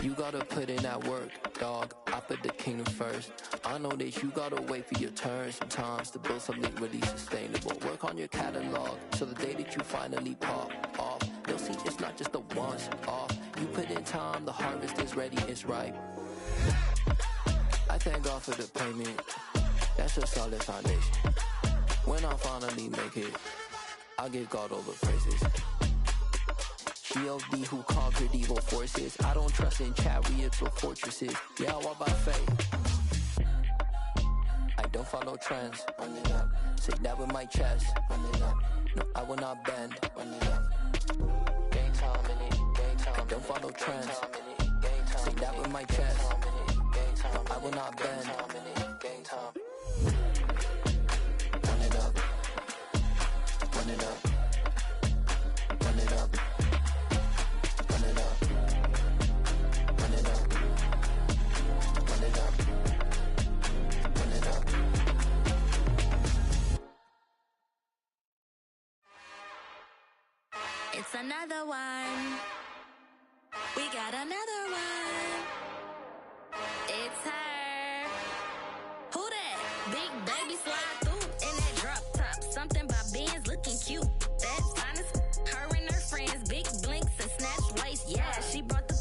You gotta put in that work, dog. I put the kingdom first. I know that you gotta wait for your turn sometimes to build something really sustainable. Work on your catalog so the day that you finally pop off, they'll see it's not just a once off. You put in time, the harvest is ready, it's ripe. I thank God for the payment. That's a solid foundation. When I finally make it, I'll give God all the praises. G.O.D. who conquered evil forces. I don't trust in chariots or fortresses. Yeah, I walk by faith. I don't follow trends. Run it up. Say that with my chest. Run it up. No, I will not bend. Run it up. Game time in it. Game time. I don't follow trends. Say that with my chest. No, I will not bend. Game time. Run it up. Run it up. Run it up. Run it up. Run it up. Run it up. Run it up. It's another one. We got another one. It's her. Who that? Big baby slide through in that drop top. Something by Benz looking cute. That's honest. Her and her friends, big blinks and snatch waist. Yeah, she brought the.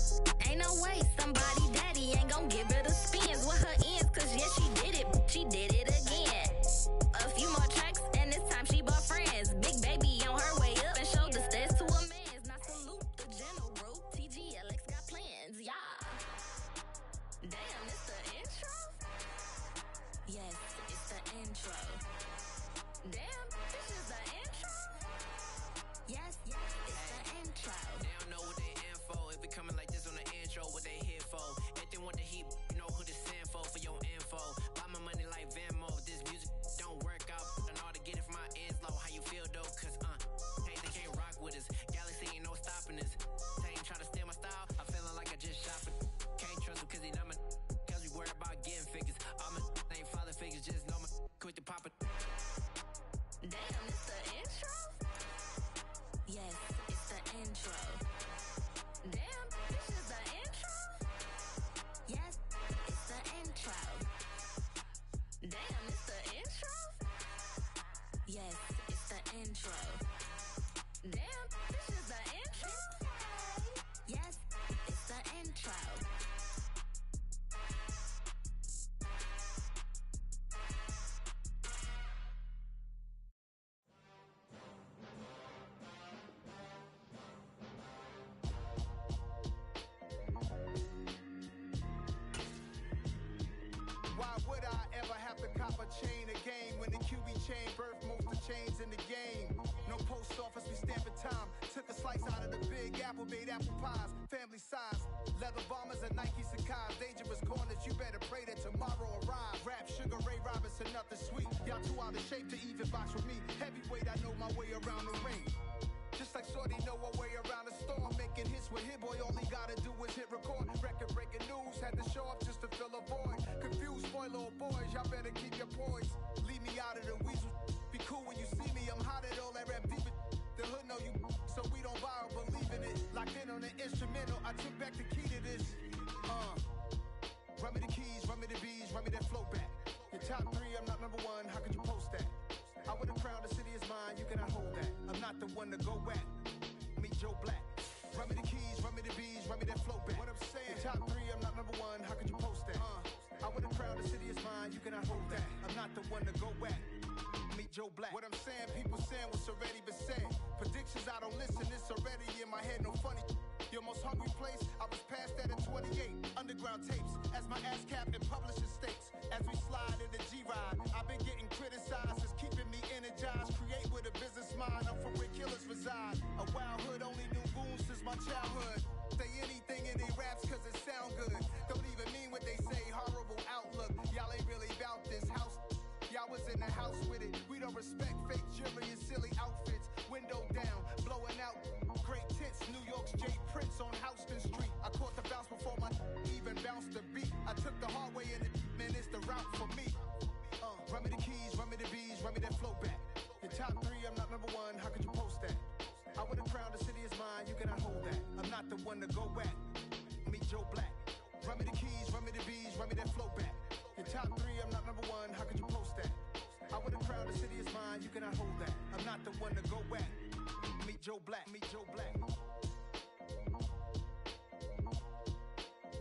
Ain't no way. Somebody daddy ain't gon' give her the spins with her ends. Cause yeah, she did it. She did it again. A few more tracks and this time she bought friends. Big baby on her way up and showed the stairs to a man's. Now salute the general. TGLX got plans. Yeah. Damn, it's the intro? Yes, it's the intro. Damn, this is the intro? Yes, it's the intro. They don't know what they in for. If it coming like this on the intro, what they here for? If they want the heat, you know who to send for your info. Buy my money like Venmo. If this music don't work out, I know how to get it from my ends low. How you feel though? Cause hey, they can't rock with us. Galaxy ain't no stopping us. They ain't trying to steal my style. I'm feeling like I just shopping. Can't trust him cause he not my. Cause we worried about getting figures. All my ain't father figures, just know my quick to pop it. Damn, it's the intro? Yes, it's the intro. Damn, this is the intro? Yes, it's the intro. Damn, it's the intro? Yes, it's the intro. Damn, this is the intro? Yes, it's the intro. Why would I ever have to cop a chain again when the QB chain birthed most of the chains in the game? No post office, we stamping time. Took a slice out of the big apple, made apple pies, family size. Leather bombers and Nike Sacai's. Dangerous corners, you better pray that tomorrow arrives. Rap, Sugar Ray Robinson, nothing sweet. Y'all too out of shape to even box with me. Heavyweight, I know my way around the ring. Just like Shorty know her way around the storm. Making hits with Hit Boy, all he gotta do is hit record. Record breaking news, had to show up just to fill a void. Confused boy, little boys, y'all better keep your poise. Leave me out of the weasel. Be cool when you see me, I'm hot at all that rap deep. The hood know you, so we don't borrow, believe in it. Locked in on the instrumental, I took back the key to this. Run me the keys, run me the bees, run me that flow back. Your top three, I'm not number one, how could you post that? I would have crowned the city is mine, you cannot hold that. I'm not the one to go at. Meet Joe Black. Run me the keys, run me the bees, run me that flow back. What I'm saying, your top three, I'm not number one, how could you post that? I would have crowned the city is mine, you cannot hold that. I'm not the one to go at. Meet Joe Black. What I'm saying, people saying what's already been said. Predictions, I don't listen, it's already in my head, no funny. Your most hungry place, I was past that in 28. Underground tapes, as my ass cap in publishing states. As we slide in the G-Ride, I've been getting criticized, it's keeping me energized. Create with a business mind, I'm from where killers reside. A wild hood, only knew goons since my childhood. Say anything in they raps cause it sound good. Don't even mean what they say, horrible outlook. Y'all ain't really about this house. Y'all was in the house with it. We don't respect fake jewelry and silly outfits. Window down, blowing out great tits. New York's J. Prince on Houston Street. I caught the bounce before my even bounced the beat. I took the hard way in it, man, it's the route for me. Run me the keys, run me the bees, run me that flow back. Your top three, I'm not number one, how could you post that? I would have crowned the city is mine, you cannot hold that. I'm not the one to go at. Meet Joe Black. Run me the keys, run me the bees, run me that flow back. In top 3, I'm not number 1, how could you post that? I would have crowd, the city is mine, you cannot hold that. I'm not the one to go back. Meet Joe Black, meet Joe Black.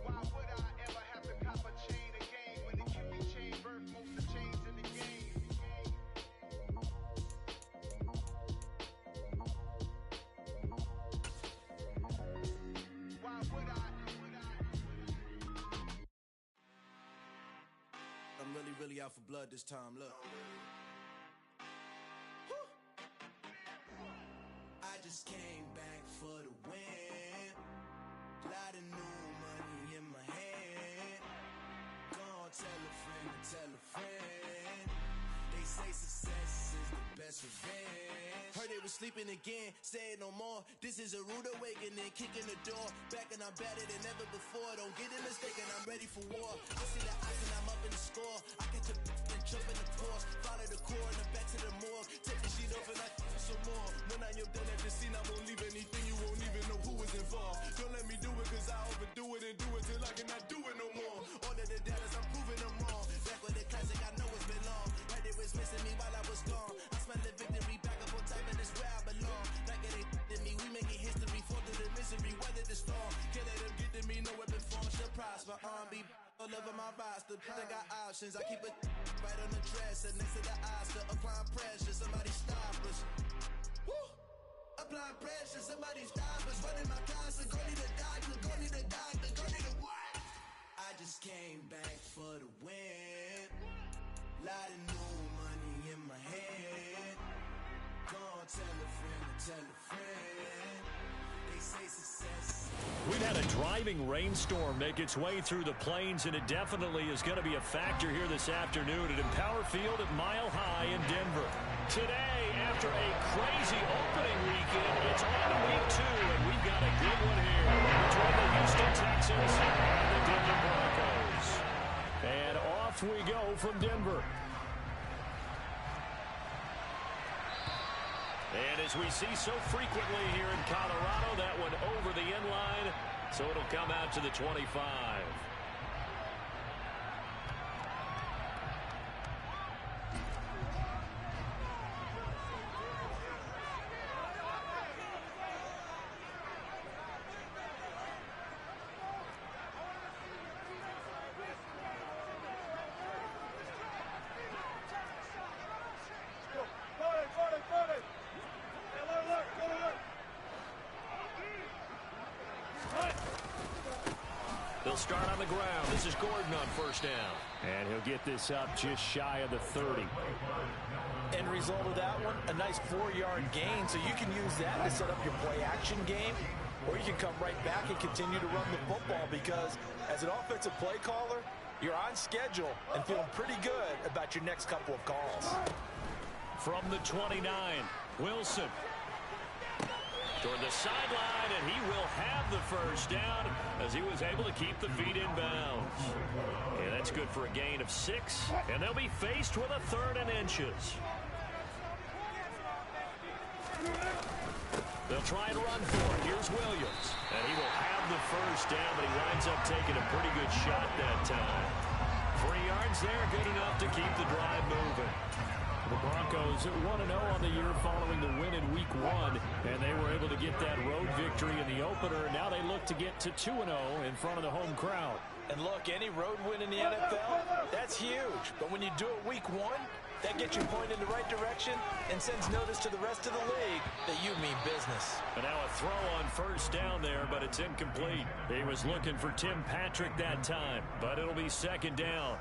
Why would I ever have to cop a chain again when the QB chain birth most of the chains in the game? Why would I? I'm really out for blood this time, look. I just came back for the win. Lot of new money in my hand. Gonna tell a friend to tell a friend. They say success is the best revenge. Heard they was sleeping again, say it no more. This is a rude awakening, kicking the door. Back and I'm better than ever before. Don't get it mistaken, I'm ready for war. I see the ice and I'm up in the score. I catch a and jump in the course. Follow the core and then back to the morgue. Take the sheet off and I some more. When I am done at the scene, I won't leave anything. You won't even know who is involved. Don't let me do it cause I overdo it and do it till I cannot do it no more. All of the doubters, I'm proving them wrong. Back with the classic, I know it's been long. Heard it was missing me while I was gone. I smell the victory back up on top and it's where I belong. Like it ain't to me, we making history. Fall through the misery, weather the storm. Can't let them get to me, no weapon form shall prosper. Be all over my roster, I got options. I keep it right on the dresser next to the Oscar. Applying pressure, somebody stop us. Woo! Applying pressure, somebody stop us. Running my closet, go need a doctor, go need a doctor, go need a what? I just came back for the win. Lot of new money in my hand. Gonna tell a friend to tell a friend. They say success. We've had a driving rainstorm make its way through the plains, and it definitely is going to be a factor here this afternoon at Empower Field at Mile High in Denver. Today, after a crazy opening weekend, it's on to week 2, and we've got a good one here between the Houston Texans and the Denver Broncos. And off we go from Denver. And as we see so frequently here in Colorado, that one over the end line, so it'll come out to the 25. They'll start on the ground. This is Gordon on first down. And he'll get this up just shy of the 30. End result of that one, a nice 4-yard gain. So you can use that to set up your play-action game, or you can come right back and continue to run the football because as an offensive play caller, you're on schedule and feeling pretty good about your next couple of calls. From the 29, Wilson. Toward the sideline, and he will have the first down as he was able to keep the feet in bounds. And that's good for a gain of 6, and they'll be faced with a 3rd and inches. They'll try and run for it. Here's Williams, and he will have the first down, but he winds up taking a pretty good shot that time. 3 yards there, good enough to keep the drive moving. The Broncos 1-0 on the year following the win in Week 1, and they were able to get that road victory in the opener, and now they look to get to 2-0 in front of the home crowd. And look, any road win in the NFL, that's huge. But when you do it Week 1, that gets you pointed in the right direction and sends notice to the rest of the league that you mean business. And now a throw on first down there, but it's incomplete. He was looking for Tim Patrick that time, but it'll be 2nd down.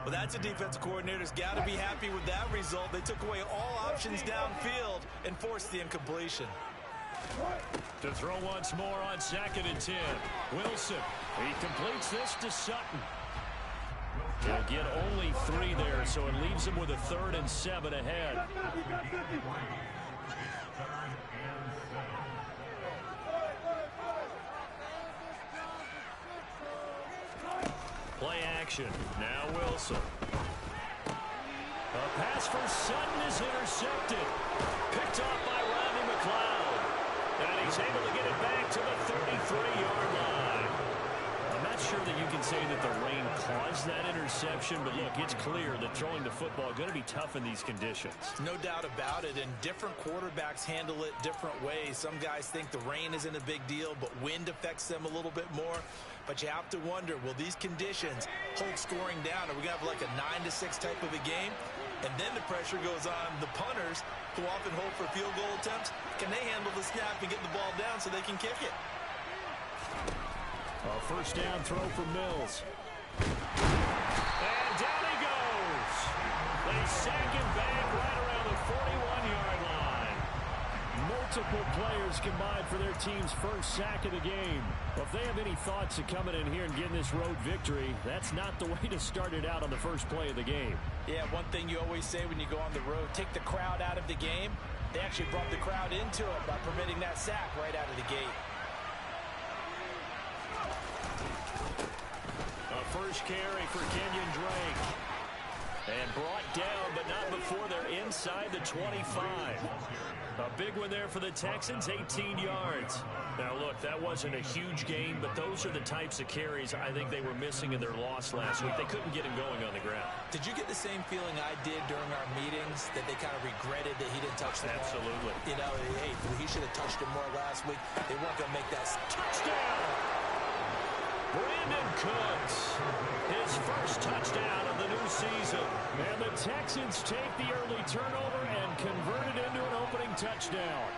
Well, that's a defensive coordinator's got to be happy with that result. They took away all options downfield and forced the incompletion. To throw once more on 2nd and 10. Wilson, he completes this to Sutton. He'll get only 3 there, so it leaves him with a 3rd and 7 ahead. Play action. Now Wilson. A pass for Sutton is intercepted. Picked off by Rodney McLeod. And he's able to get it back to the 33-yard line. say that the rain caused that interception, but look, it's clear that throwing the football going to be tough in these conditions. No doubt about it, and different quarterbacks handle it different ways. Some guys think the rain isn't a big deal, but wind affects them a little bit more. But you have to wonder, will these conditions hold scoring down? Are we going to have like a 9-6 type of a game? And then the pressure goes on the punters, who often hold for field goal attempts. Can they handle the snap and get the ball down so they can kick it? A first down throw for Mills. And down he goes. They sack him back right around the 41-yard line. Multiple players combined for their team's first sack of the game. Well, if they have any thoughts of coming in here and getting this road victory, that's not the way to start it out on the first play of the game. Yeah, one thing you always say when you go on the road, take the crowd out of the game. They actually brought the crowd into it by permitting that sack right out of the gate. A first carry for Kenyon Drake. And brought down, but not before they're inside the 25. A big one there for the Texans, 18 yards. Now, look, that wasn't a huge gain, but those are the types of carries I think they were missing in their loss last week. They couldn't get him going on the ground. Did you get the same feeling I did during our meetings, that they kind of regretted that he didn't touch the ball? Absolutely. You know, hey, he should have touched him more last week. They weren't going to make that touchdown. Brandon Cooks, his first touchdown of the new season. And the Texans take the early turnover and convert it into an opening touchdown.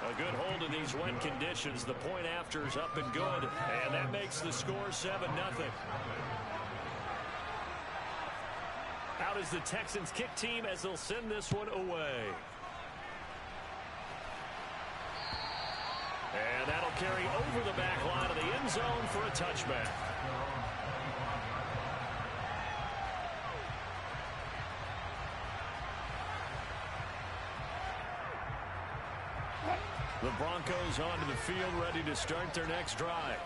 A good hold in these wet conditions. The point after is up and good. And that makes the score 7-0. Out is the Texans kick team as they'll send this one away. And that'll carry over the back line of the end zone for a touchback. The Broncos onto the field, ready to start their next drive.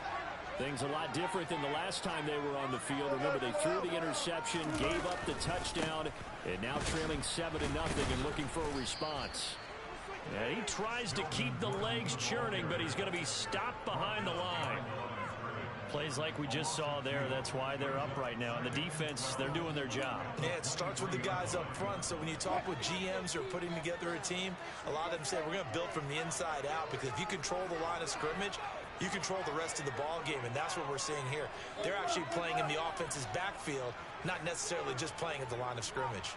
Things a lot different than the last time they were on the field. Remember, they threw the interception, gave up the touchdown, and now trailing 7-0 and looking for a response. And he tries to keep the legs churning, but he's going to be stopped behind the line. Plays like we just saw there, that's why they're up right now. And the defense, they're doing their job. Yeah, it starts with the guys up front. So when you talk with GMs who are putting together a team, a lot of them say we're going to build from the inside out, because if you control the line of scrimmage, you control the rest of the ball game, and that's what we're seeing here. They're actually playing in the offense's backfield, not necessarily just playing at the line of scrimmage.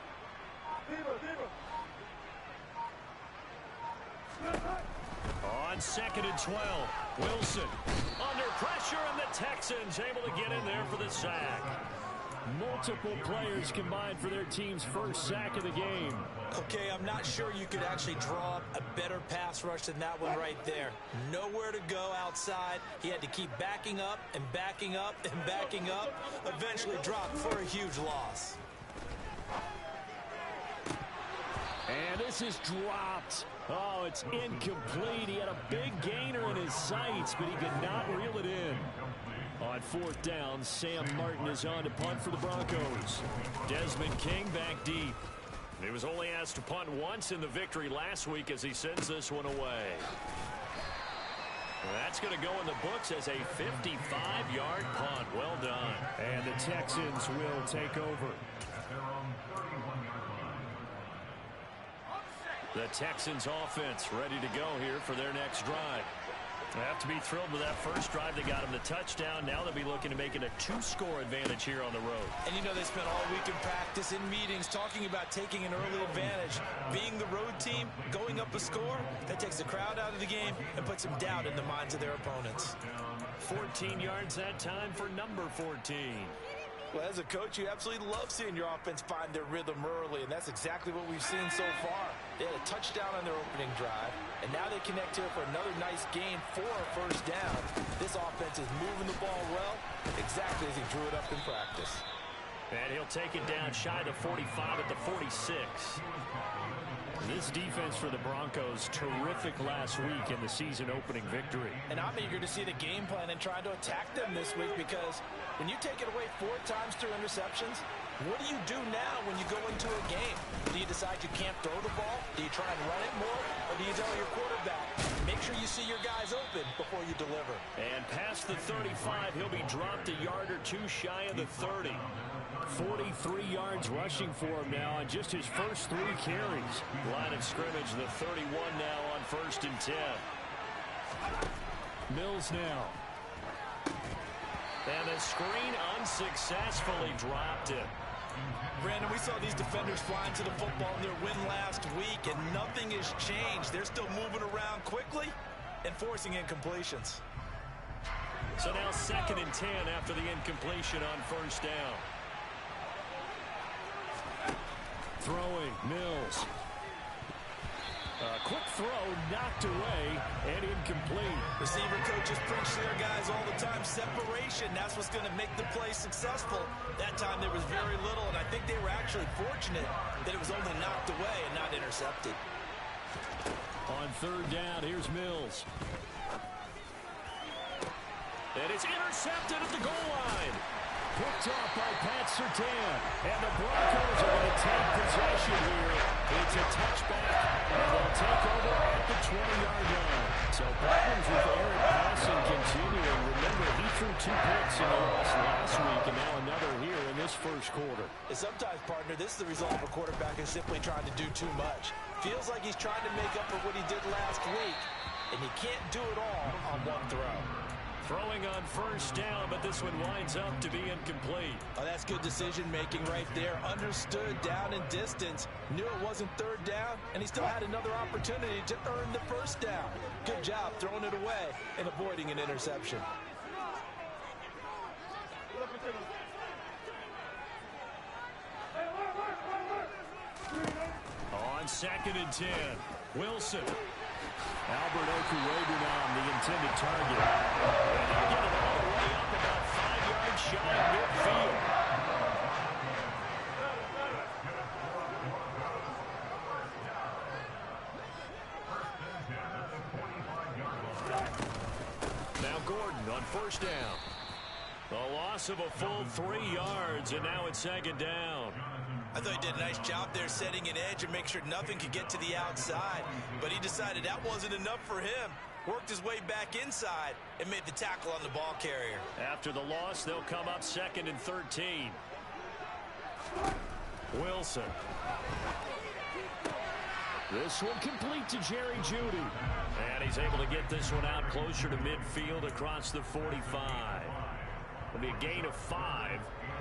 On 2nd and 12, Wilson under pressure, and the Texans able to get in there for the sack. Multiple players combined for their team's first sack of the game. Okay, I'm not sure you could actually draw up a better pass rush than that one right there. Nowhere to go outside. He had to keep backing up and backing up and backing up. Eventually dropped for a huge loss. And this is dropped. Oh, it's incomplete. He had a big gainer in his sights, but he could not reel it in. On 4th down, Sam Martin is on to punt for the Broncos. Desmond King back deep. He was only asked to punt once in the victory last week as he sends this one away. That's going to go in the books as a 55-yard punt. Well done. And the Texans will take over. The Texans offense ready to go here for their next drive. They have to be thrilled with that first drive. They got him the touchdown. Now they'll be looking to make it a 2-score advantage here on the road. And you know, they spent all week in practice, in meetings, talking about taking an early advantage. Being the road team, going up a score, that takes the crowd out of the game and puts some doubt in the minds of their opponents. 14 yards that time for number 14. Well, as a coach, you absolutely love seeing your offense find their rhythm early, and that's exactly what we've seen so far. They had a touchdown on their opening drive, and now they connect here for another nice gain for a first down. This offense is moving the ball well, exactly as he drew it up in practice. And he'll take it down shy of 45 at the 46. This defense for the Broncos, terrific last week in the season-opening victory. And I'm eager to see the game plan and trying to attack them this week, because when you take it away 4 times through interceptions, What do you do now when you go into a game? Do you decide you can't throw the ball? Do you try and run it more? Or do you tell your quarterback, make sure you see your guys open before you deliver? And past the 35, he'll be dropped a yard or two shy of the 30. 43 yards rushing for him now on just his first 3 carries. Line of scrimmage, the 31 now on 1st and 10. Mills now. And the screen unsuccessfully dropped it. Brandon, we saw these defenders flying to the football in their win last week, and nothing has changed. They're still moving around quickly and forcing incompletions. So now 2nd and 10 after the incompletion on 1st down. Throwing, Mills. Quick throw, knocked away, and incomplete. Receiver coaches preach to their guys all the time. Separation, that's what's going to make the play successful. That time there was very little, and I think they were actually fortunate that it was only knocked away and not intercepted. On 3rd down, here's Mills. And it's intercepted at the goal line. Picked off by Pat Surtain. And the Broncos are going to take possession here. It's a touchback, and they'll take over at the 20-yard line. So problems with Eric Paulson continuing. Remember, he threw 2 picks in the loss last week, and now another here in this first quarter. And sometimes, partner, this is the result of a quarterback is simply trying to do too much. Feels like he's trying to make up for what he did last week, and he can't do it all on one throw. Throwing on 1st down, but this one winds up to be incomplete. Oh, that's good decision-making right there. Understood down and distance. Knew it wasn't 3rd down, and he still had another opportunity to earn the 1st down. Good job throwing it away and avoiding an interception. On 2nd and 10, Wilson. Albert Okuwebunom, the intended target. And he'll get it all the way up about 5 yards shy of midfield. Now Gordon on 1st down. A loss of a full 3 yards, and now it's 2nd down. I thought he did a nice job there setting an edge and make sure nothing could get to the outside. But he decided that wasn't enough for him. Worked his way back inside and made the tackle on the ball carrier. After the loss, they'll come up 2nd and 13. Wilson. This one complete to Jerry Jeudy. And he's able to get this one out closer to midfield across the 45. It'll be a gain of 5.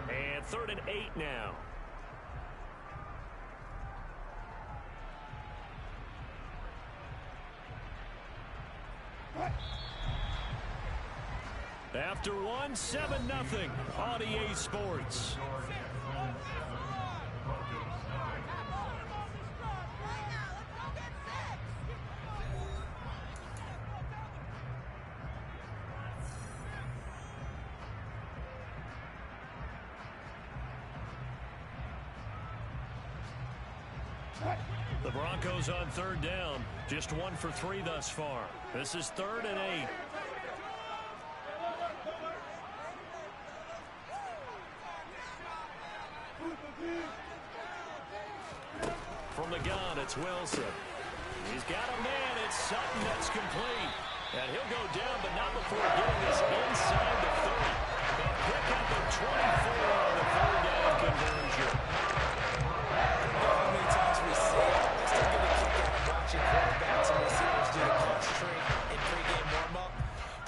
And 3rd and 8 now. After 1, 7-0 on EA Sports. The Broncos on 3rd down. Just 1 for 3 thus far. This is 3rd and 8. From the gun, it's Wilson. He's got a man. It's Sutton that's complete. And he'll go down, but not before getting this inside the 30. They'll pick up a 24 on the 3rd down conversion. How many times we see it? I still get a kick out of watching quarterbacks and receivers do the clutch tree in pregame warm-up.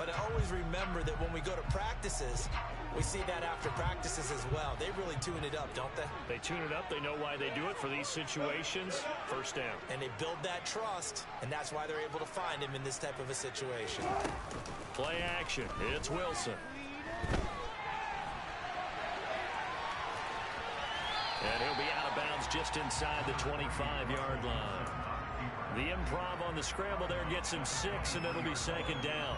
But I always remember that when we go to practices, we see that after practices as well. They really tune it up, don't they? They tune it up. They know why they do it for these situations. 1st down. And they build that trust, and that's why they're able to find him in this type of a situation. Play action. It's Wilson. And he'll be out of bounds just inside the 25-yard line. The improv on the scramble there gets him 6, and it'll be 2nd down.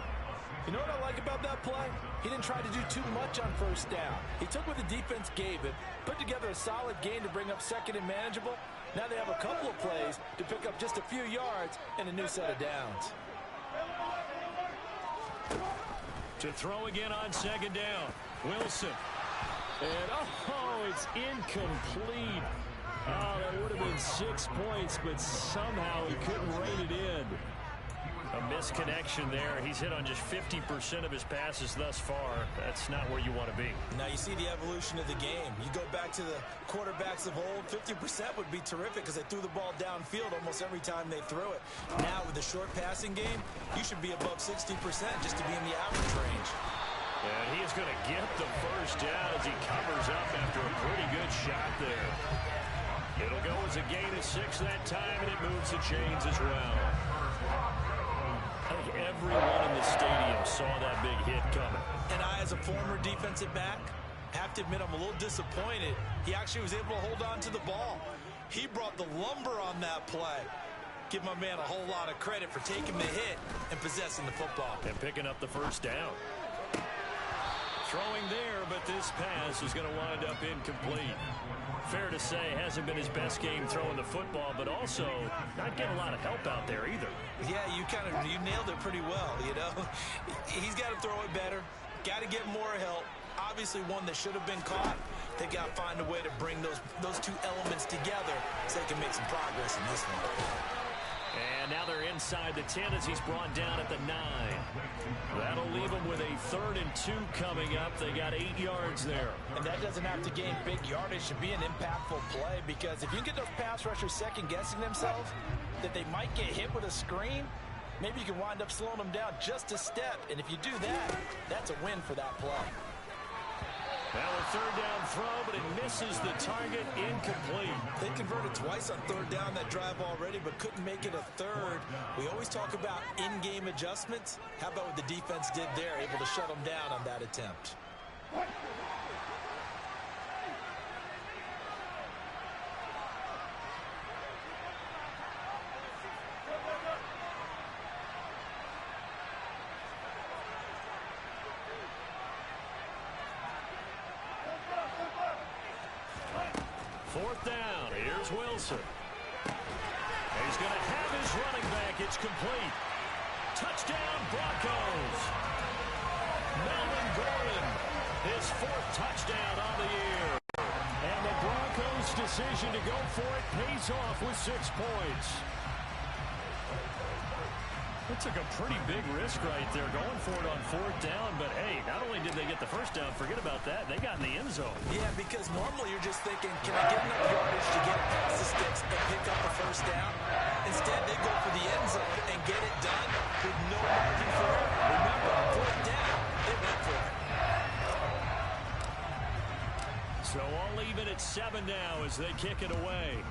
You know what I like about that play? He didn't try to do too much on 1st down. He took what the defense gave him, put together a solid gain to bring up 2nd and manageable. Now they have a couple of plays to pick up just a few yards and a new set of downs. To throw again on 2nd down. Wilson. And, oh, it's incomplete. Oh, that would have been 6 points, but somehow he couldn't rein it in. A misconnection there. He's hit on just 50% of his passes thus far. That's not where you want to be. Now you see the evolution of the game. You go back to the quarterbacks of old, 50% would be terrific because they threw the ball downfield almost every time they threw it. Now with the short passing game, you should be above 60% just to be in the average range. And he is going to get the first down as he covers up after a pretty good shot there. It'll go as a gain of 6 that time, and it moves the chains as well. I think everyone in the stadium saw that big hit coming. And I, as a former defensive back, have to admit I'm a little disappointed. He actually was able to hold on to the ball. He brought the lumber on that play. Give my man a whole lot of credit for taking the hit and possessing the football. And picking up the first down. Throwing there, but this pass is going to wind up incomplete. Fair to say, hasn't been his best game throwing the football, but also not getting a lot of help out there either. Yeah, you nailed it pretty well, you know. He's got to throw it better, got to get more help. Obviously one that should have been caught. They got to find a way to bring those two elements together so they can make some progress in this one. And now they're inside the 10 as he's brought down at the 9. That'll leave them with a 3rd and 2 coming up. They got 8 yards there. And that doesn't have to gain big yardage to be an impactful play, because if you get those pass rushers second-guessing themselves that they might get hit with a screen, maybe you can wind up slowing them down just a step. And if you do that, that's a win for that play. Now a 3rd down throw, but it misses the target, incomplete. They converted twice on 3rd down that drive already, but couldn't make it a 3rd. We always talk about in-game adjustments. How about what the defense did there, able to shut them down on that attempt? Fourth down. Here's Wilson. He's going to have his running back. It's complete. Touchdown, Broncos. Melvin Gordon, his 4th touchdown on the year. And the Broncos' decision to go for it pays off with 6 points. That took a pretty big risk right there, going for it on 4th down. But, hey, not only did they get the first down, forget about that, they got in the end zone. Yeah, because normally you're just thinking, can I get enough yardage to get past the sticks and pick up the first down? Instead, they go for the end zone and get it done with no margin for error. Remember, 4th down, they went for it. So all even at 7 now as they kick it away.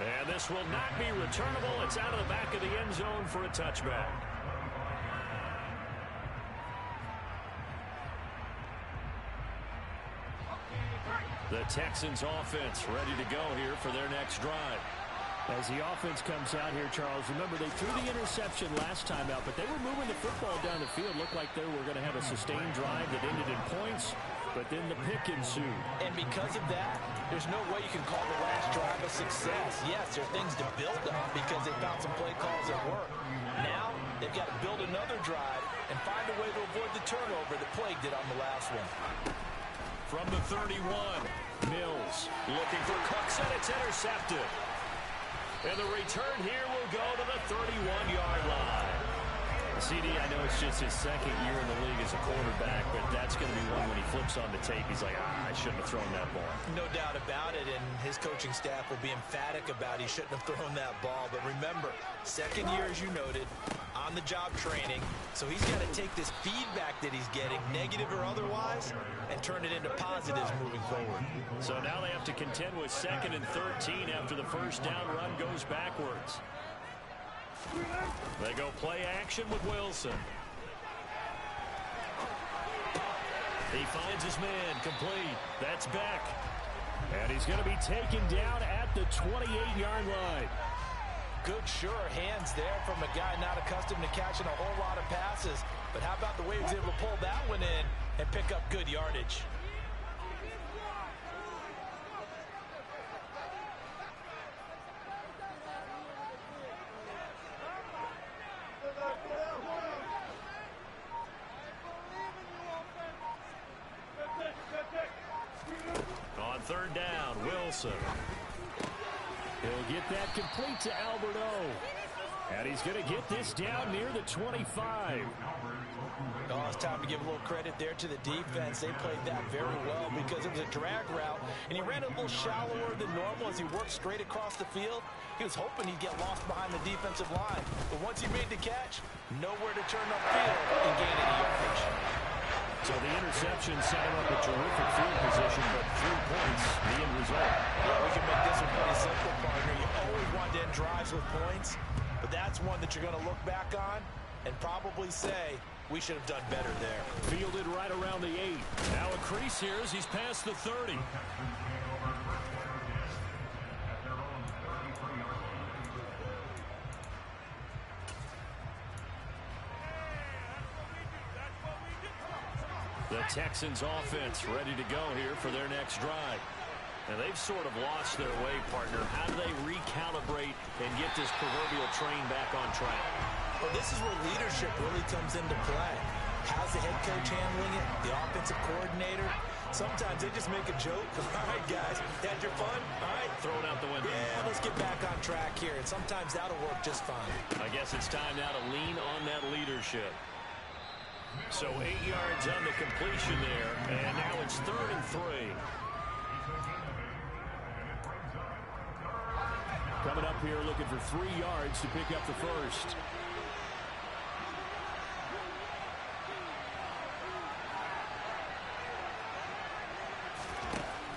And this will not be returnable. It's out of the back of the end zone for a touchback. The Texans offense ready to go here for their next drive. As the offense comes out here, Charles, remember they threw the interception last time out, but they were moving the football down the field. Looked like they were going to have a sustained drive that ended in points, but then the pick ensued. And because of that, there's no way you can call the last drive a success. Yes, there are things to build on because they found some play calls that work. Now, they've got to build another drive and find a way to avoid the turnover that plagued it on the last one. From the 31, Mills looking for Cooks, and it's intercepted. And the return here will go to the 31-yard line. CD, I know it's just his 2nd year in the league as a quarterback, but that's going to be one when he flips on the tape. He's like, I shouldn't have thrown that ball. No doubt about it, and his coaching staff will be emphatic about he shouldn't have thrown that ball. But remember, 2nd year, as you noted, on-the-job training. So he's got to take this feedback that he's getting, negative or otherwise, and turn it into positives moving forward. So now they have to contend with 2nd and 13 after the first down run goes backwards. They go play action with Wilson. He finds his man, complete. That's Beck. And he's going to be taken down at the 28-yard line. Good, sure hands there from a guy not accustomed to catching a whole lot of passes. But how about the way he was able to pull that one in and pick up good yardage? Wilson. He'll get that complete to Alberto. And he's going to get this down near the 25. Oh, it's time to give a little credit there to the defense. They played that very well because it was a drag route, and he ran a little shallower than normal as he worked straight across the field. He was hoping he'd get lost behind the defensive line, but once he made the catch, nowhere to turn upfield and gain any yardage. So the interception set him up a terrific field position, but 3 points, the end result. Yeah, we can make this one pretty simple, partner. You always want to end drives with points, but that's one that you're going to look back on and probably say, we should have done better there. Fielded right around the 8. Now a crease here as he's past the 30. The Texans offense ready to go here for their next drive. And they've sort of lost their way, partner. How do they recalibrate and get this proverbial train back on track? Well, this is where leadership really comes into play. How's the head coach handling it? The offensive coordinator? Sometimes they just make a joke. All right, guys, had your fun? All right. Throw it out the window. Yeah, let's get back on track here. And sometimes that'll work just fine. I guess it's time now to lean on that leadership. So 8 yards on the completion there, and now it's 3rd and 3. Coming up here looking for 3 yards to pick up the first.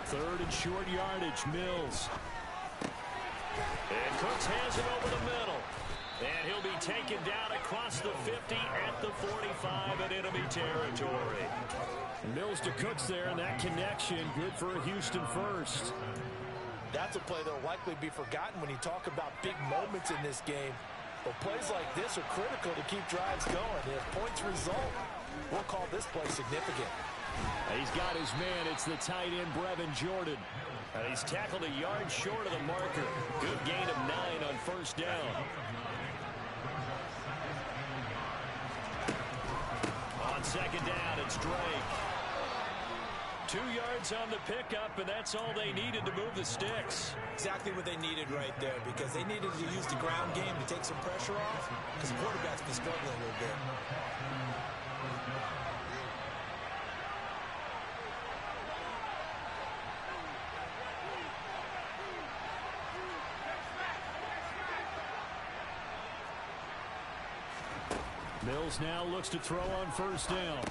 Third and short yardage, Mills. And Cooks has it over the middle. And he'll be taken down across the 50 at the 45 in enemy territory. Mills to Cooks there, and that connection good for a Houston first. That's a play that will likely be forgotten when you talk about big moments in this game. But plays like this are critical to keep drives going. If points result, we'll call this play significant. He's got his man. It's the tight end, Brevin Jordan. He's tackled a yard short of the marker. Good gain of 9 on first down. On second down, it's Drake. 2 yards on the pickup, and that's all they needed to move the sticks. Exactly what they needed right there, because they needed to use the ground game to take some pressure off, because the quarterback's been struggling a little bit. Mills now looks to throw on first down.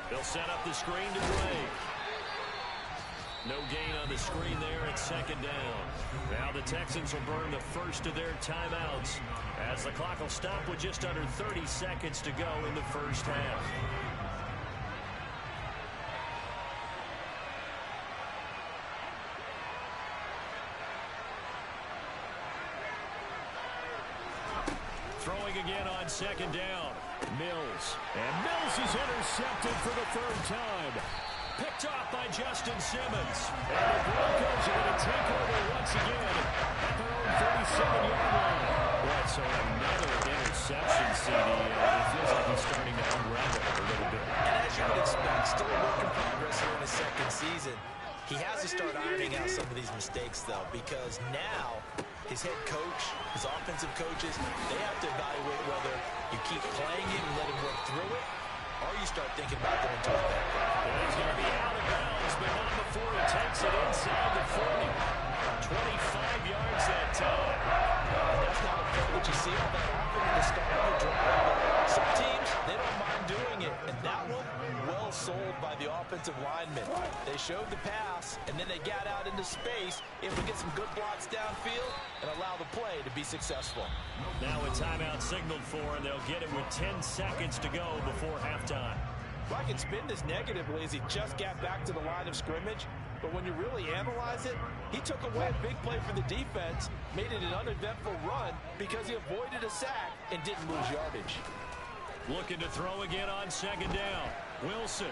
They'll set up the screen to Drake. No gain on the screen there at second down. Now the Texans will burn the first of their timeouts as the clock will stop with just under 30 seconds to go in the first half. Throwing again on second down. Mills. And Mills is intercepted for the 3rd time. Picked off by Justin Simmons. And the Broncos are going to take over once again at their own 37-yard line. Boy, so another interception, CD. It feels like he's starting to unravel a little bit. And as you would expect, still a work in progress here in his second season. He has to start ironing out some of these mistakes, though, because now his head coach, his offensive coaches, they have to evaluate whether you keep playing it and let him work through it, or you start thinking about going to the back. He's going to be out of bounds, but not before he takes it inside the 40. 25 yards that time. And that's not a play that you see all that often in the start of a drive. Some teams, they don't mind doing it, and that one, well sold by the offensive lineman. They showed the pass, and then they got out into space, able to get some good blocks downfield and allow the play to be successful. Now a timeout signaled for, and they'll get it with 10 seconds to go before halftime. Well, I can spin this negatively as he just got back to the line of scrimmage, but when you really analyze it, he took away a big play for the defense, made it an uneventful run because he avoided a sack and didn't lose yardage. Looking to throw again on second down. Wilson.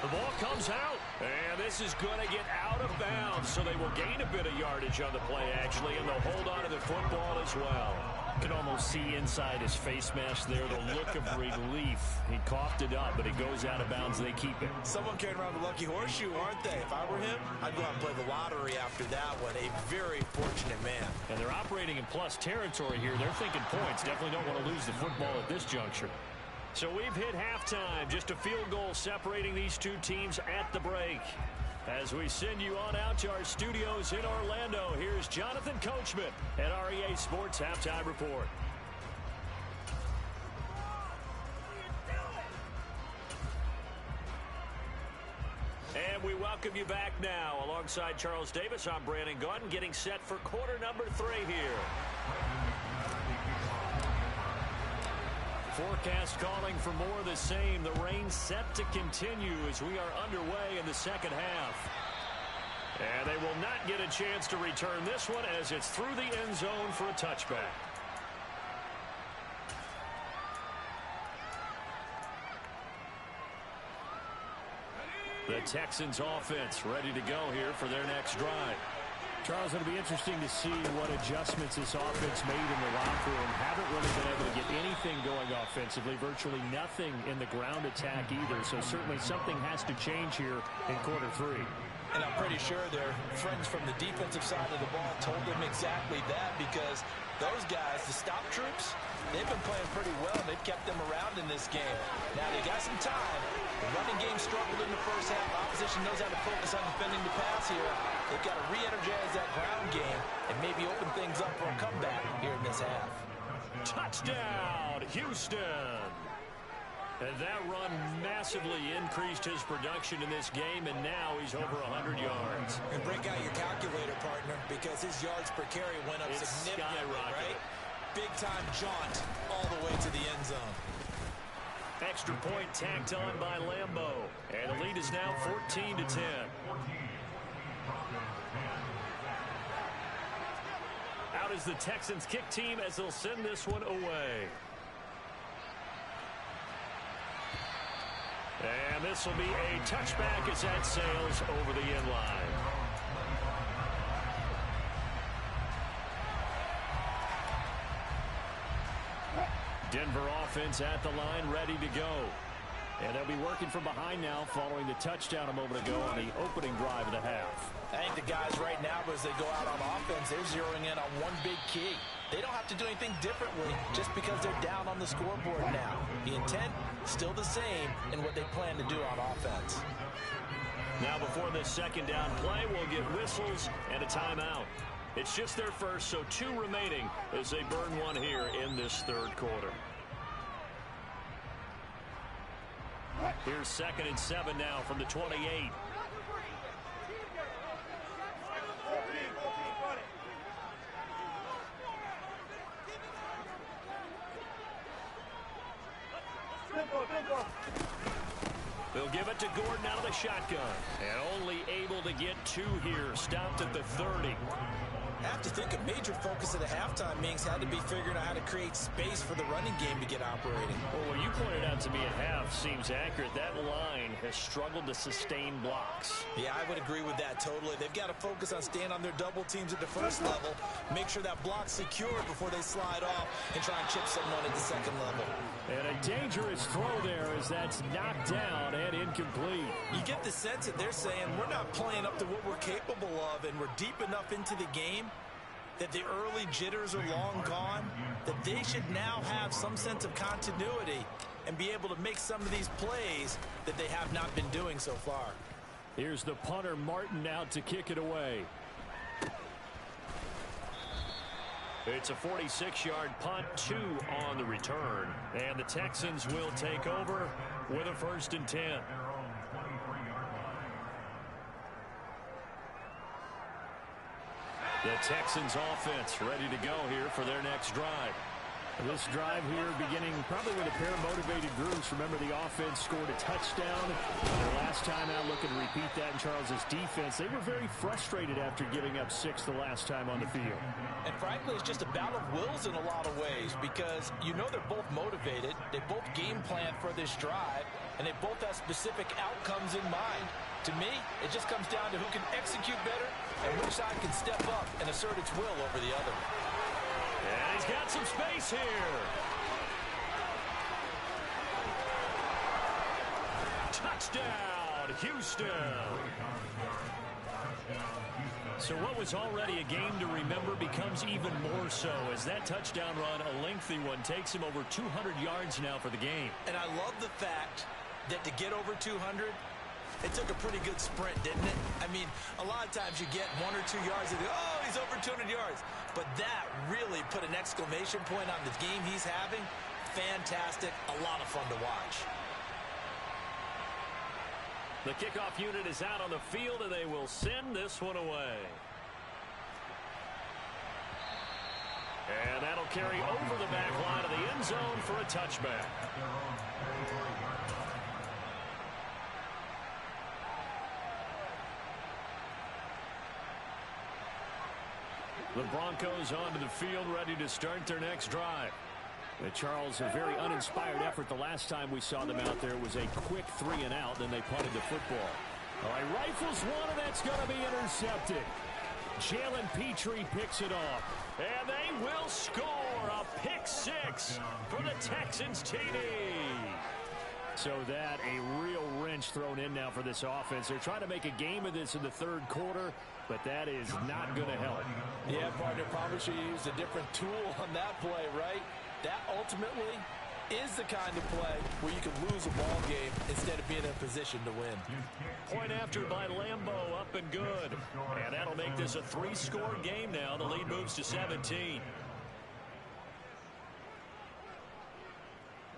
The ball comes out, and this is going to get out of bounds, so they will gain a bit of yardage on the play, actually, and they'll hold on to the football as well. Can almost see inside his face mask there, the look of relief. He coughed it up, but it goes out of bounds. They keep it. Someone carrying around the lucky horseshoe, aren't they? If I were him, I'd go out and play the lottery after that one. A very fortunate man. And they're operating in plus territory here. They're thinking points. Definitely don't want to lose the football at this juncture. So we've hit halftime. Just a field goal separating these two teams at the break. As we send you on out to our studios in Orlando, here's Jonathan Coachman at REA Sports Halftime Report. And we welcome you back now. Alongside Charles Davis, I'm Brandon Gaudin, getting set for quarter number 3 here. Forecast calling for more of the same. The rain set to continue as we are underway in the second half. And they will not get a chance to return this one as it's through the end zone for a touchback. The Texans offense ready to go here for their next drive. Charles, it'll be interesting to see what adjustments this offense made in the locker room. Haven't really been able to get anything going offensively. Virtually nothing in the ground attack either. So certainly something has to change here in quarter 3. And I'm pretty sure their friends from the defensive side of the ball told them exactly that, because those guys, the stop troops, they've been playing pretty well. They've kept them around in this game. Now they got some time. The running game struggled in the first half. Opposition knows how to focus on defending the pass here. They've got to re-energize that ground game and maybe open things up for a comeback here in this half. Touchdown, Houston! And that run massively increased his production in this game, and now he's over 100 yards. And break out your calculator, partner, because his yards per carry went up significantly, right? Big-time jaunt all the way to the end zone. Extra point tacked on by Lambeau. And the lead is now 14-10. Out is the Texans kick team as they'll send this one away. And this will be a touchback as that sails over the end line. Denver offense at the line, ready to go. And they'll be working from behind now following the touchdown a moment ago on the opening drive of the half. I think the guys right now, as they go out on offense, they're zeroing in on one big key. They don't have to do anything differently just because they're down on the scoreboard now. The intent, still the same in what they plan to do on offense. Now before this second down play, we'll get whistles and a timeout. It's just their first, so 2 remaining as they burn one here in this third quarter. Here's 2nd and 7 now from the 28. They'll give it to Gordon out of the shotgun. And only able to get 2 here. Stopped at the 30. I have to think a major focus of the halftime meetings had to be figuring out how to create space for the running game to get operating. Well, what you pointed out to me at half seems accurate. That line has struggled to sustain blocks. Yeah, I would agree with that totally. They've got to focus on staying on their double teams at the first level, make sure that block's secure before they slide off and try and chip someone at the second level. And a dangerous throw there as that's knocked down and incomplete. You get the sense that they're saying we're not playing up to what we're capable of, and we're deep enough into the game that the early jitters are long gone, that they should now have some sense of continuity and be able to make some of these plays that they have not been doing so far. Here's the punter, Martin, out to kick it away. It's a 46-yard punt, 2 on the return. And the Texans will take over with a 1st and 10. The Texans offense ready to go here for their next drive. This drive here beginning probably with a pair of motivated groups. Remember, the offense scored a touchdown. Their last time out, looking to repeat that in Charles's defense. They were very frustrated after giving up 6 the last time on the field. And frankly, it's just a battle of wills in a lot of ways, because you know they're both motivated. They both game plan for this drive, and they both have specific outcomes in mind. To me, it just comes down to who can execute better and which side can step up and assert its will over the other. And he's got some space here. Touchdown, Houston. So what was already a game to remember becomes even more so as that touchdown run, a lengthy one, takes him over 200 yards now for the game. And I love the fact that to get over 200, it took a pretty good sprint, didn't it? I mean, a lot of times you get 1 or 2 yards and oh, he's over 200 yards. But that really put an exclamation point on the game he's having. Fantastic, a lot of fun to watch. The kickoff unit is out on the field, and they will send this one away. And that'll carry over the back line of the end zone for a touchback. The Broncos onto the field, ready to start their next drive. Charles, a very uninspired effort the last time we saw them out there. It was a quick 3-and-out, then they punted the football. All right, rifles one, and that's going to be intercepted. Jalen Petrie picks it off, and they will score a pick six for the Texans TD. So that a real wrench thrown in now for this offense. They're trying to make a game of this in the third quarter, but that is not going to help. Yeah, partner, probably should have used a different tool on that play, right? That ultimately is the kind of play where you can lose a ball game instead of being in a position to win. Point after by Lambeau, up and good. And that'll make this a 3-score game now. The lead moves to 17.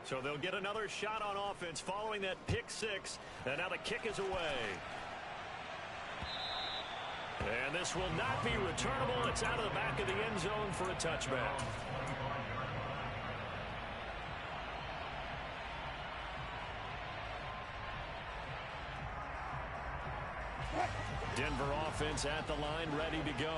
So they'll get another shot on offense following that pick six. And now the kick is away. And this will not be returnable. It's out of the back of the end zone for a touchback. Denver offense at the line, ready to go.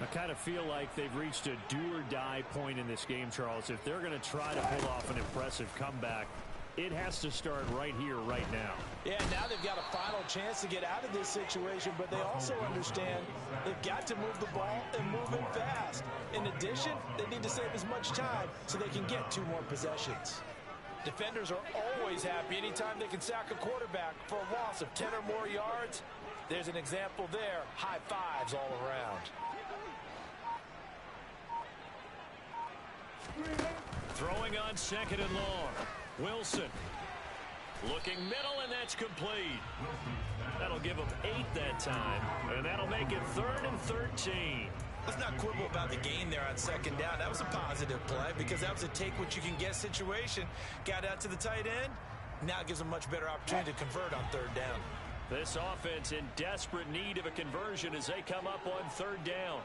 I kind of feel like they've reached a do-or-die point in this game, Charles. If they're going to try to pull off an impressive comeback, it has to start right here, right now. Yeah, now they've got a final chance to get out of this situation, but they also understand they've got to move the ball and move it fast. In addition, they need to save as much time so they can get 2 more possessions. Defenders are always happy anytime they can sack a quarterback for a loss of 10 or more yards. There's an example there. High fives all around. Throwing on 2nd and long. Wilson looking middle, and that's complete. That'll give him 8 that time, and that'll make it 3rd and 13. Let's not quibble about the gain there on 2nd down. That was a positive play because that was a take-what-you-can-get situation. Got out to the tight end. Now it gives them much better opportunity to convert on 3rd down. This offense in desperate need of a conversion as they come up on 3rd down.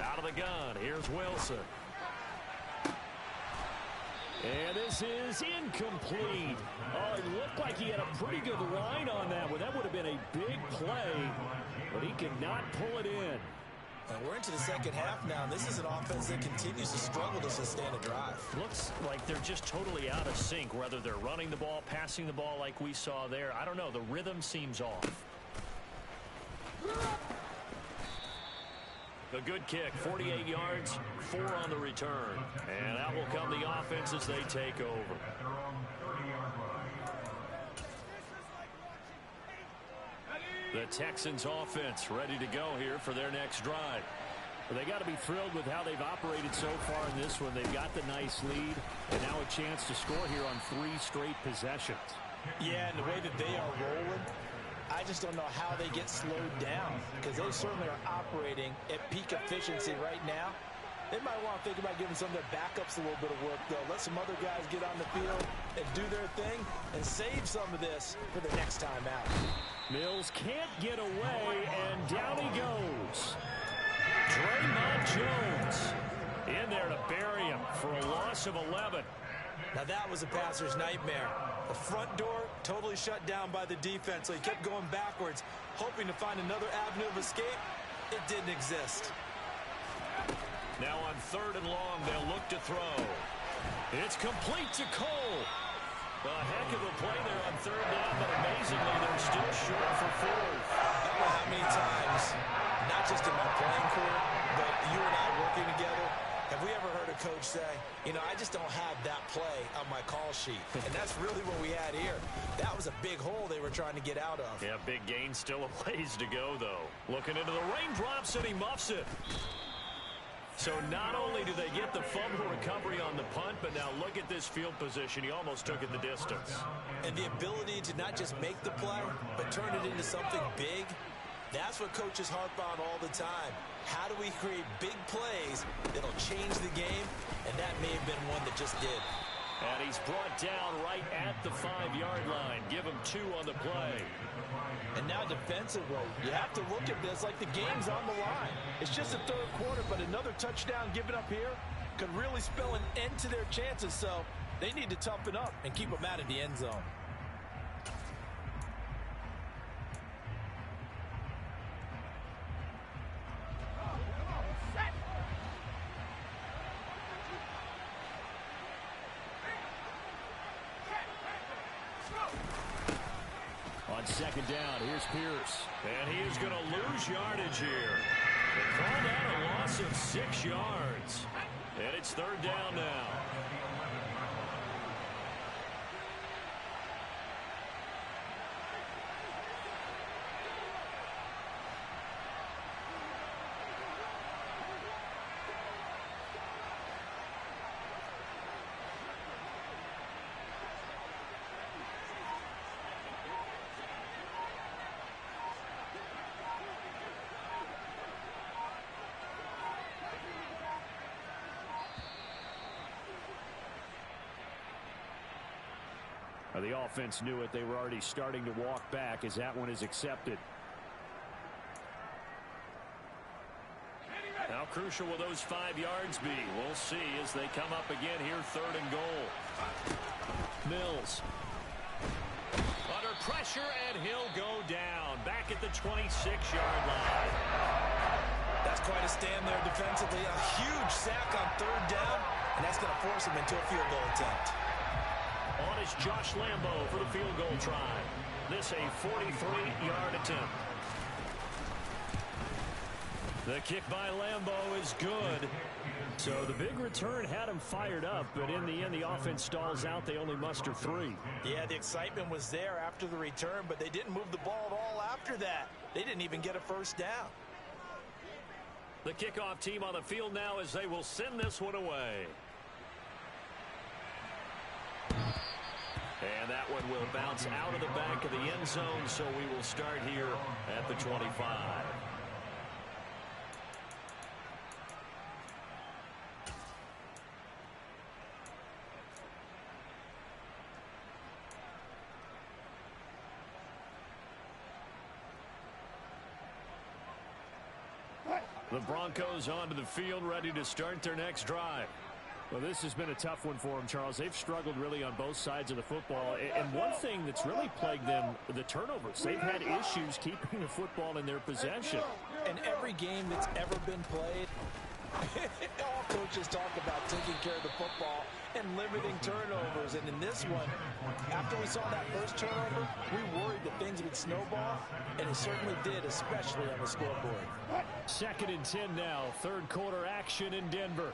Out of the gun, here's Wilson. And this is incomplete. Oh, it looked like he had a pretty good line on that one. That would have been a big play, but he could not pull it in. And we're into the 2nd half now. This is an offense that continues to struggle to sustain a drive. Looks like they're just totally out of sync, whether they're running the ball, passing the ball like we saw there. I don't know. The rhythm seems off. A good kick, 48 yards, 4 on the return. And out will come the offense as they take over. The Texans offense ready to go here for their next drive. Well, they got to be thrilled with how they've operated so far in this one. They've got the nice lead, and now a chance to score here on 3 straight possessions. Yeah, and the way that they are rolling, I just don't know how they get slowed down because they certainly are operating at peak efficiency right now. They might want to think about giving some of their backups a little bit of work, though. Let some other guys get on the field and do their thing and save some of this for the next time out. Mills can't get away, and down he goes. Draymond Jones in there to bury him for a loss of 11. Now that was a passer's nightmare. The front door totally shut down by the defense, so he kept going backwards, hoping to find another avenue of escape. It didn't exist. Now on 3rd and long, they'll look to throw. It's complete to Cole. A heck of a play there on third down, but amazingly, they're still short for fourth. I don't know how many times, not just in my playing career, but you and I working together, have we ever heard a coach say, you know, I just don't have that play on my call sheet. And that's really what we had here. That was a big hole they were trying to get out of. Yeah, big gain, still a ways to go, though. Looking into the raindrops, and he muffs it. So not only do they get the fumble recovery on the punt, but now look at this field position. He almost took it the distance. And the ability to not just make the play, but turn it into something big, that's what coaches harp on all the time. How do we create big plays that'll change the game? And that may have been one that just did. And he's brought down right at the 5-yard line. Give him 2 on the play. And now defensively, you have to look at this like the game's on the line. It's just the third quarter, but another touchdown given up here could really spell an end to their chances. So they need to toughen up and keep them out of the end zone. Second down, here's Pierce. And he is going to lose yardage here. They call that a loss of 6 yards. And it's third down now. The offense knew it. They were already starting to walk back as that one is accepted. How crucial will those 5 yards be? We'll see as they come up again here, third and goal. Mills. Under pressure, and he'll go down. Back at the 26-yard line. That's quite a stand there defensively. A huge sack on third down, and that's going to force him into a field goal attempt. On is Josh Lambo for the field goal try. This a 43-yard attempt. The kick by Lambo is good. So the big return had him fired up, but in the end, the offense stalls out. They only muster 3. Yeah, the excitement was there after the return, but they didn't move the ball at all after that. They didn't even get a first down. The kickoff team on the field now as they will send this one away. And that one will bounce out of the back of the end zone, so we will start here at the 25. The Broncos onto the field, ready to start their next drive. Well, this has been a tough one for them, Charles. They've struggled really on both sides of the football. And one thing that's really plagued them, the turnovers. They've had issues keeping the football in their possession. In every game that's ever been played, all coaches talk about taking care of the football and limiting turnovers. And in this one, after we saw that first turnover, we worried that things would snowball, and it certainly did, especially on the scoreboard. 2nd and 10 now, third quarter action in Denver.